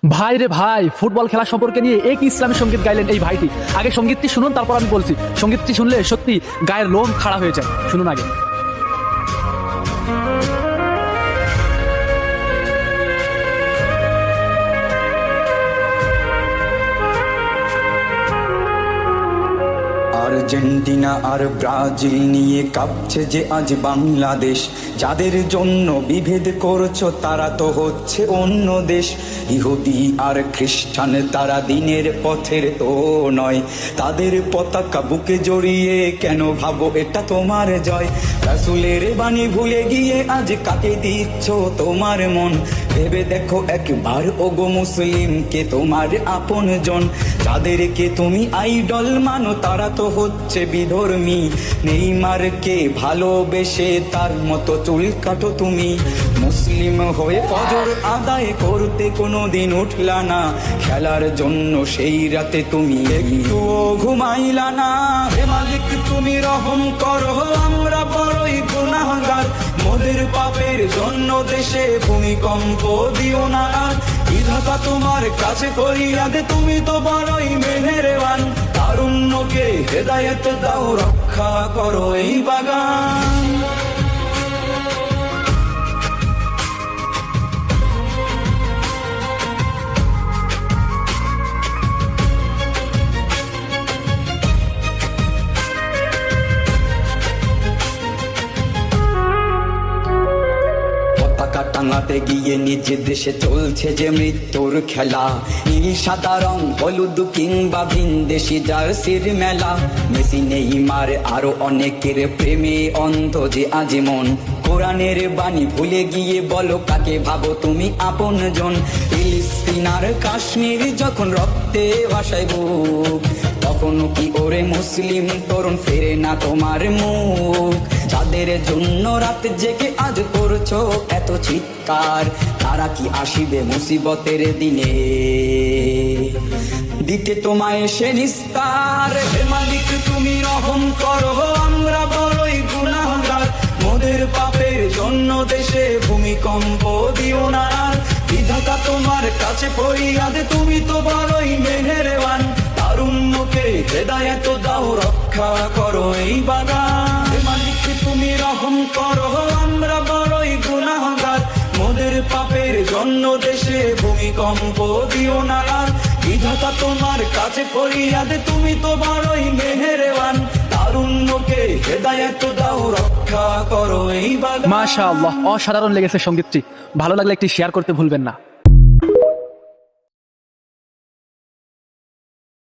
ভাই রে ভাই, ফুটবল খেলা সম্পর্কে নিয়ে এক ইসলামী সঙ্গীত গাইলেন এই ভাইটি। আগে সঙ্গীতটি শুনুন, তারপর আমি বলছি। সঙ্গীতটি শুনলে সত্যি গায়ের লোম খাড়া হয়ে যায়। শুনুন আগে। আর্জেন্টিনা আর ব্রাজিল নিয়ে কাঁপছে যে আজ বাংলাদেশ। যাদের জন্য বিভেদ করছো তারা তো হচ্ছে অন্য দেশ। ইহুদি আর খ্রিস্টান তারা দিনের পথের তো নয়, তাদের পতাকা বুকে জড়িয়ে কেন ভাবো এটা তোমার জয়? রাসূলের বাণী ভুলে গিয়ে আজ কাকে দিচ্ছ তোমার মন? ভেবে দেখো একবার ওগো মুসলিম, কে তোমার আপন জন? যাদেরকে তুমি আইডল মানো তারা তো হচ্ছে বিধর্মী। নেইমারকে ভালোবেসে তার মতো চুল কাটো তুমি। মুসলিম হয়ে ফজর আদায় করতে কোনোদিন উঠলা না, খেলার জন্য সেই রাতে তুমি একটুও ঘুমাইলা না। হে মালিক তুমি রহম করো, আমরা বড়ই গুনাহগার। মোদের পাপের জন্য দেশে ভূমিকম্প দিও না আর। বিধাতা তোমার কাছে ফরিয়াদ, তুমি তো বড়ই মেহেরবান। তারুণ্যকে হেদায়েত দাও, রক্ষা করো এই বাগান। পতাকা টাঙাতে গিয়ে নিজ দেশে চলছে যে মৃত্যুর খেলা। নীল সাদা রং, হলুদ কিংবা ভিনদেশি জার্সির মেলা। মেসি নেইমার আরো অনেকের প্রেমে অন্ধ যে আজ মন। কোরআনের বাণী ভুলে গিয়ে বলো কাকে ভাবো তুমি আপন জন? ফিলিস্তিন আর কাশ্মীর যখন রক্তে ভাসায় বুক, তখনও কি ওরে মুসলিম তরুণ ফেরে না তোমার মুখ? যাদের জন্য রাত জেগে আজ করছো এত চিৎকার, তারা কি আসিবে মুসিবতের দিনে দিতে তোমায় সে নিস্তার? হে মালিক তুমি রহম করো, আমরা বড়ই গুনাহগার। মোদের পাপের জন্য দেশে ভূমিকম্প দিও না আর। বিধাতা তোমার কাছে ফরিয়াদ, তুমি তো বড়ই মেহেরবান। তারুণ্যকে হেদায়েত দাও, রক্ষা করো এই বাগান। হে মালিক তুমি রহম করো, আমরা বড়ই গুনাহগার। মোদের পাপের জন্য দেশে ভূমিকম্প দিও না আর। বিধাতা তোমার কাছে ফরিয়াদ, তুমি তো বড়ই মেহেরবান। তারুণ্যকে হেদায়েত দাও, রক্ষা করো এই বাগান। মাশাআল্লাহ, অসাধারণ লেগেছে সঙ্গীতটি। ভালো লাগলে একটি শেয়ার করতে ভুলবেন না।